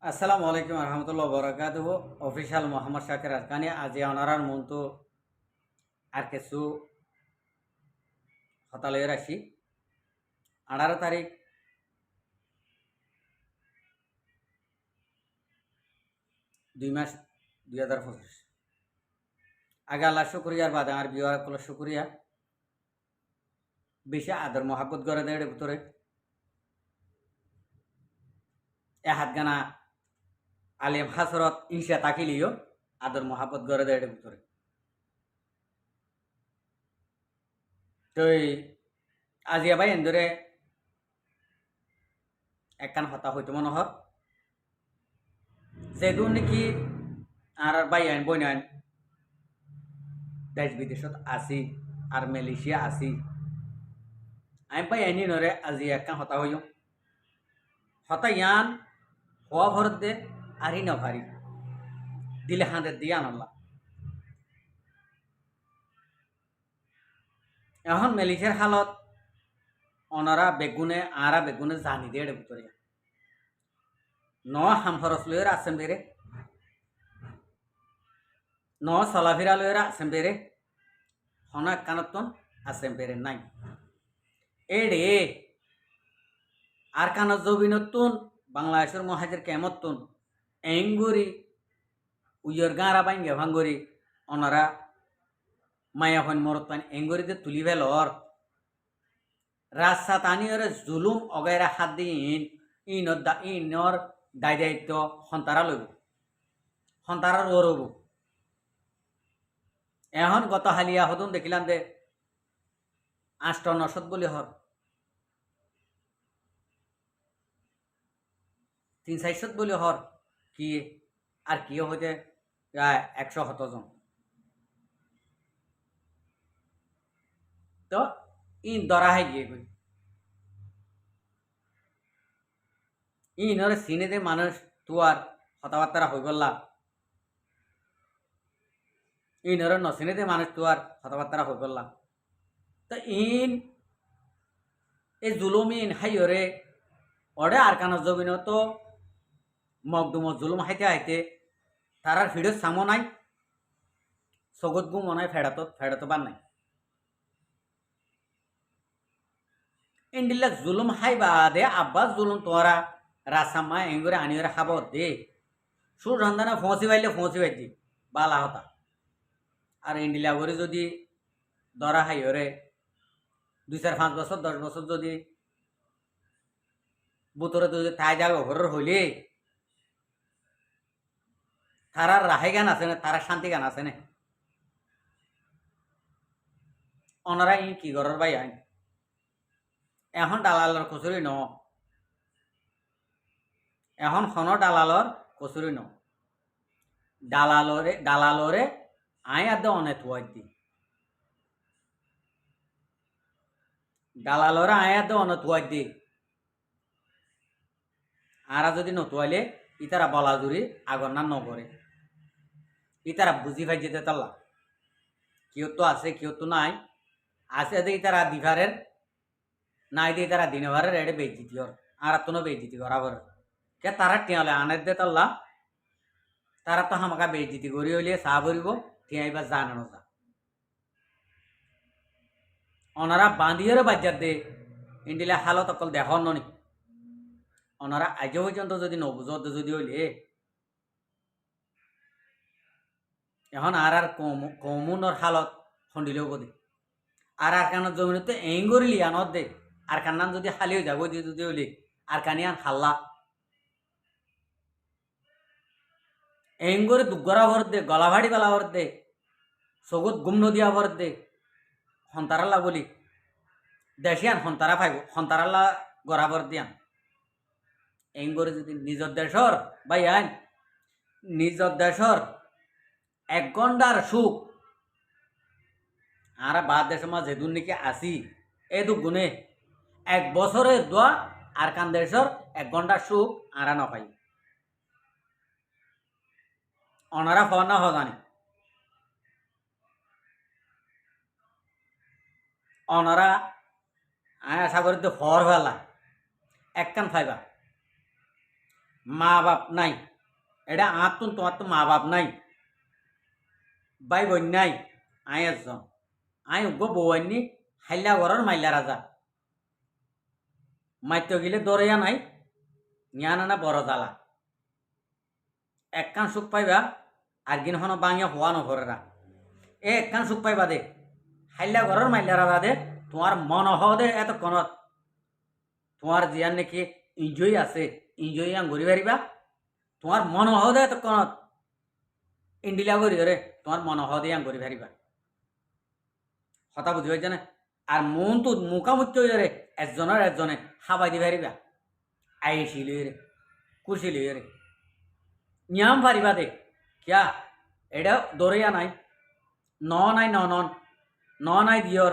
আসসালামু আলাইকুম রহমতুল্লাহ বরকাতুহ অফিসিয়াল মোহাম্মদ শাকির আরকানি আজি অনারার মন্তু আর কিছু হতালয়ে রাশি 18 তারিখ 2 মাস 2025 আগে আল্লাহ শুক্রিয়ার বাদে আমার বিওয়ার কল শুক্রিয়া বেশি আদর মহাব্বত করে দেয় ভিতরে এ হাত গানা আলিম হাসরত ইনশা তাকিলিও আদর মহাব্বত করে দেয় ভিতরে তো আজি আবাই এন্দরে একখান হতা হইতো মনে হর যেহেতু নাকি আর বাই আইন বই আইন দেশ বিদেশত আছি আর মালয়েশিয়া আছি আমি পাই আইনি নরে আজি একখান হতা হইও হতা ইয়ান হওয়া ভরত দে আর হি নভারি দিলে হাঁদের দিয়ে আনলা এখন মালয়েশিয়ার হালত অনারা বেগুনে আরা বেগুনে জানি দিয়ে ভিতরে ন হামফরস লইয়ের আছেন বেরে ন চলাফিরা লইয়ের আছেন বেরে হনা কানতন আছেন বেরে নাই এড়ে আর কানত জবিনতুন বাংলাদেশের মহাজের কেমতুন এঙ্গুরি উইয়র গাঁরা বাইঙ্গে ভাঙ্গুরি অনারা মায়া হন মরত পান এঙ্গুরিতে তুলি ভেলর রাস্তা তানিয়রে জুলুম অগেরা হাত দিন ইনর দায় দায়িত্ব সন্তারা লইব সন্তারা রব এখন গত হালিয়া হদুন দেখিলাম দে 8-9 বলি হর 3-4 বলি হর কি আর কি হইতে 100 জন তো ইন দরা হাই গিয়ে গই ইনরে সিনে দে মানুষ তুয়ার কথাবার্তা হই বললা ইনরে নসিনে দে মানুষ তুয়ার কথাবার্তা হই বললা তো ইন এই জুলুমিন হাইরে ওরে আর কান জবিন তো মকদুম জুলুম হাইতে হাইতে তারার ফিডো সামো নাই সগত গু মনে ফেড়াতো বান নাই ইন্ডিল্লা জুলুম হাই বাদে আব্বাস জুলুম তোরা রাসাম্মা এঙ্গুরে আনিওরে খাব দে সুর রান্দানা ফসি বাইদি বালা হতা আর ইন্ডিলা করে যদি দরা হাইরে 2-4-5 বছর 10 বছর যদি বুতরে যদি তাই যাবে ঘরের হইলে তারার রাহাই গান আছে না তারা শান্তি গান আছে না ওনারা ই কি ঘরের ভাই আইন এখন দালালর কচুরি ন এখন খন দালালর কচুরি ন দালালরে আই আদ অনে থুয়াই দি দালালরে আই আদ অনে থুয়াই দি আরা যদি নতুয়াইলে ইতারা বলা জুড়ি আগর না নগরে ইতারা বুঝি ভাই যেতে তাল্লা কেউ তো আছে কেউ তো নাই আছে দেখি তারা দিভারের নাই দিয়ে তারা দিনভারের এড়ে বেজিতি হর আর তো বেজিতি করাবার কে তারা টিয়ালে আনের দে তাল্লা তারা তো হামাকা বেজিতি করি হইলে চা ভরিব টিয়াইবা জানে না যা ওনারা বাঁধিয়ে বাজার দে ইন্ডিলা হালত অকল দেখন নি ওনারা আজ পর্যন্ত যদি নবুঝত যদি হইলে এখন আর কমুনর হালত খন্ডিলেও বদে আর কানত জমিনতে এঙ্গরিলি আনত দে আর কান্নান যদি হালিও যাব দিয়ে যদি হইলে আর কানিয়ান হাল্লা এঙ্গরে দুগরা ভর দে গলা ভাড়ি বেলা ভর দে সগত গুম নদিয়া ভর দে সন্তারাল্লা বলি দেশিয়ান সন্তারা পাইব সন্তারাল্লা গড়া ভর দিয়ান এঙ্গরে যদি নিজর দেশর ভাই আইন নিজর দেশর 1 ঘন্টার সুখ আর বাদ দেশ মা যেদুন নাকি আসি এই দু গুণে 1 বছরের দোয়া আর কান দেশর 1 ঘন্টার সুখ আরা না পাই অনারা হওয়া না হজানি অনারা আয় আশা করি তো হর হলা একখান ফাইবা মা বাপ নাই, এটা তুন তোমার তো মা বাপ নাই, ভাই বোন নাই, আই একজন, আই উগ্র বউ আননি হাইলা ঘরের মাইলা রাজা, মাইতে গেলে দরিয়া নাই, নিয়া না বড় জ্বালা, একখান সুখ পাইবা আর গিন হন বাঙিয়া হওয়া নভরেরা, একখান সুখ পাইবা দে হাইলা ঘরের মাইলা রাজা দে, তোমার মন হ দে এতক্ষণত তোমার জিয়ার নাকি ইঞ্জয় আছে, ইঞ্জয় আং ঘুরি পারিবা, তোমার মন হ দে এতক্ষণত ইন্ডিলা করি ধরে তোমার মন হ দিয়ে আং ঘুরি পারিবা, কথা বুঝি পাইছে না? আর মন তো মুখামুখি হয়ে একজনের একজনে হাবাই দি পারিবা, আইসি লই রে কুশি লই রে নিয়াম পারিবা দে, কিয়া এটা দরিয়া নাই, ন নাই নন, ন নাই দিয়র,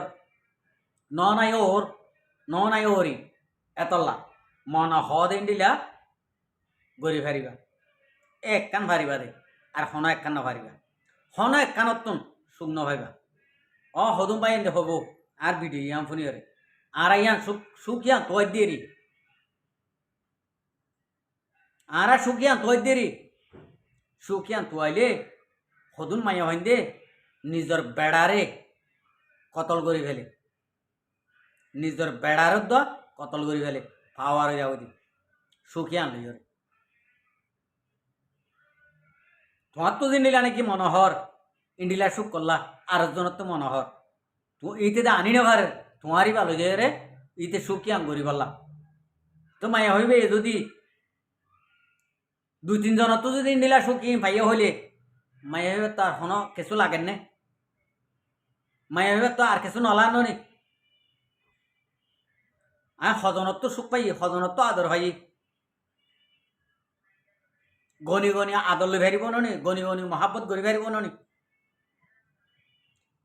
ন নাই ওর, ন নাই ওরি, এতলা মন হ দিন দিলা গড়ি ফারিবা, এক কান ফারিবা দে আর হন এক কান ফারিবা, হন এক কানত তুন সুখ নভাইবা, হদুম পাই দে হবো আর ভিডিও ইয়াম ফোনি রে আর ইয়ান সুখ সুখ ইয়ান তোয় দেরি, আর সুখ ইয়ান তোয় দেরি, সুখ ইয়ান তোয়াইলে হদুন মাইয়া হইন দে নিজের বেড়ারে কতল করি ফেলে, নিজের বেড়ার দ কতল করি ফেলে পাওয়ার যাও দি সুখী আনলি ওরে, তোমার তো দিন দিলা নাকি মনোহর ইন্ডিলা সুখ করলা আর একজনের তো মনোহর, তো এইতে আনি না ভারে তোমারই ভালো যে রে ইতে সুখী আং করি পারলাম, তো মায়া হইবে যদি দুই তিনজনের তো যদি ইন্ডিলা সুখী ভাইয়া হইলে মায়া হইবে তো আর হন কিছু লাগেন নে, মায়া হইবে তো আর কিছু নলান নি, আমি সজনত তো সুখ পাই, সজনত তো আদর হয়, গনি গনি আদর লই ফেরিব নি, গনি গনি মহাব্বত করি ফেরিব নি,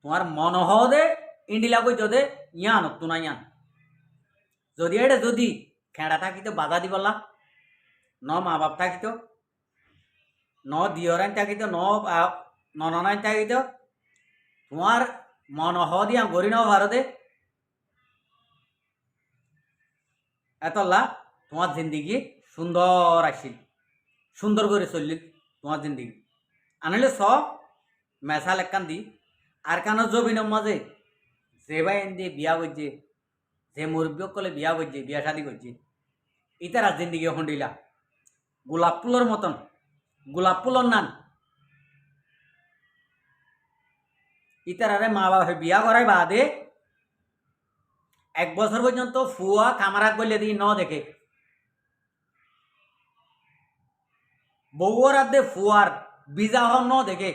তোমার মন হ দে ইন্ডিলা কই দে ইয়ান তো না ইয়ান, যদি এটা যদি খেড়া থাকিতো বাধা দিবলা, ন মা বাপ থাকিতো, ন দিয়রান থাকিতো, ননান থাকিতো, তোমার মন হ দিয়া গড়ি নাও ভারতে, এতলা তোমার জিন্দিগি সুন্দর আসিল, সুন্দর করে চললিল তোমার জিন্দিগি, আনলে স মেসাল একখান দি আর কান জবিনের মাঝে যে ভাই এনে বিয়া করছে, যে মুরব্বী কলে বিয়া করছে, বিয়া শাদি করছে, ইতারা জিন্দিগি হন্ডিলা গোলাপ ফুলের মতন, গোলাপ ফুলের নান, ইতারারে মা বাবা বিয়া করাই বাদে 1 বছর পর্যন্ত ফুয়া কামারা করলে দিয়ে ন দেখে, বউর আদে ফুয়ার বিজা হন ন দেখে,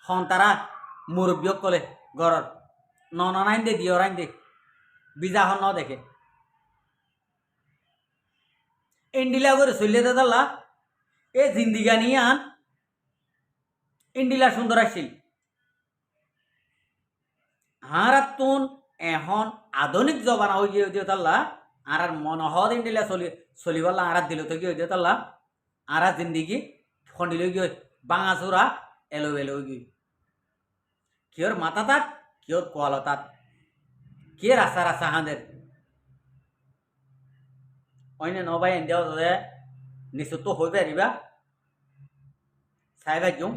হন তারা মুরব্বী কলে ঘরের ননাইন দে দিয়রাইন দে বিজা হন ন দেখে, ইন্ডিলা করে চলিয়ে দাদা এ জিন্দিগা নিয়ে আন ইন্ডিলা সুন্দর আসছিল, আর তুন এখন আধুনিক জবানা হয়ে গিয়ে তাল্লা আর মন হদ ইন্ডিলা চলিবাল্লা আর দিল তো গিয়ে তাল্লা আর জিন্দিগি খন্ডিল গিয়ে বাঙা চোরা এলো এলো গিয়ে, কিয়র মাথা তাত কিয়র কোয়াল তাত, কে রাস্তা রাস্তা হাঁদের অন্য নবাই এনদেও তোদের নিশ্চয় তো হয়ে পারিবা চাই ভাগ্যম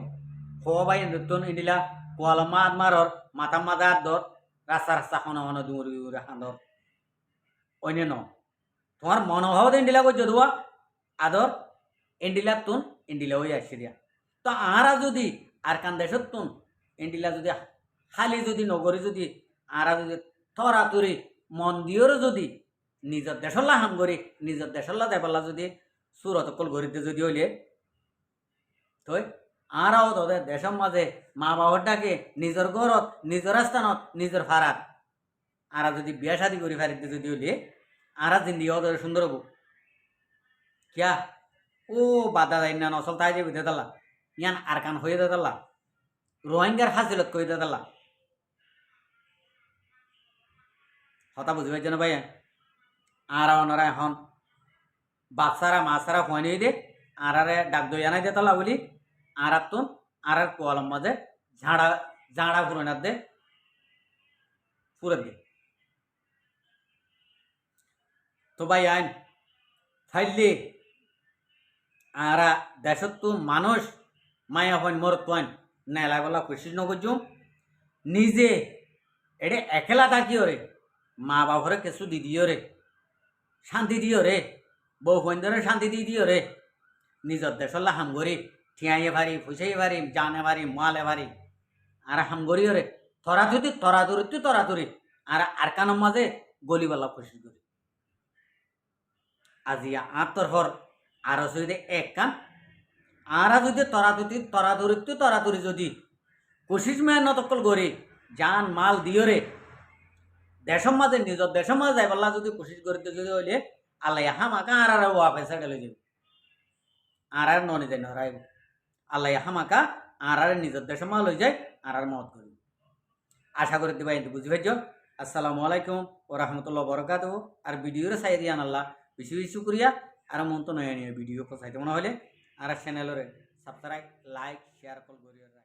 হওয়া বাই নতুন ইন্ডিলা কোয়াল মাত মারর মাথা মাথা দর রাস্তা রাস্তা হনো হনো দূরে দূরে হাঁদর, অন্য ন তোমার মনোভাব ইন্ডিলা করছো দেওয়া আদর ইন্ডিলা তুন ইন্ডিলা হয়ে আসছে দিয়া, তো আরা যদি আর কান দেশত তুন ইন্ডিলা যদি খালি যদি নগরী যদি আরা যদি তরাতুরি মন দিয়েরও যদি নিজের দেশল্লা হাম করি নিজের দেশল্লা দেপাল্লা যদি সুরত কল গরিতে যদি হইলে তো আরাও তোদের দেশের মাঝে মা বাবারটাকে নিজের ঘরত নিজের স্থানত নিজের ফারাত আরা যদি বিয়া শাদি করি ফারিতে যদি হইলে আরা জিন্দিগি ওদের সুন্দর হবো, কিয়া ও বাধা দেয় না নসল তাই যে বুঝে দিলা ইয়ান আর কান হয়ে দিলা রোহিঙ্গার হাজিলত করে দিলা, কথা বুঝি পাইছে না ভাই, আর ওনারা এখন বাচ্চারা মাছারা হয়নি দে আর ডাক দই আনাই দে তালা বলি আর তুন আর কোয়ালম মাঝে ঝাড়া ঝাড়া ফুরানার দে ফুরে দে, তো ভাই আইন ফাইলে আরা দেশত তো মানুষ মায়া হইন মর তোয়ান নেলা বলা কোশিশ নগজুম নিজে এটা একলা থাকিও রে মা বাপরে কিছু দি দিও রে শান্তি দিও রে বউ বন্ধরে শান্তি দি দিও রে নিজের দেশল্লা হাম করি ঠিয়াইয়ে পারি ফুসাইয়ে পারি জানে পারি মালে পারি আর হাম করিও রে তরাতুরি আর কানের মাঝে গলিবালা কোশিশ করি আজি আত্মর আরো যদি এক কান আরা যদি তরাতুরি যদি কোশিশ মেহনত করি জান মাল দিও রে দেশের মাঝে নিজের দেশের মাঝে যাইবাল্লা যদি কোশিশ করিতে যদি হইলে আল্লাহ হামাকা আর ওয়াপে সাইডে যাব আর ননি যাই নরাইব আল্লাহ হামাকা আর নিজের দেশের মাল হয়ে যায় আর মত করি আশা করি দিবা কিন্তু বুঝি পাইছ। আসসালামু আলাইকুম ও রহমতুল্লাহ বরকাত। আর ভিডিওরে চাই দিয়ান আল্লাহ বেশি বেশি শুক্রিয়া। আর মন তো নয় ভিডিও পচাইতে মনে হলে আর চ্যানেলরে সাবস্ক্রাইব লাইক শেয়ার কল করিয়া।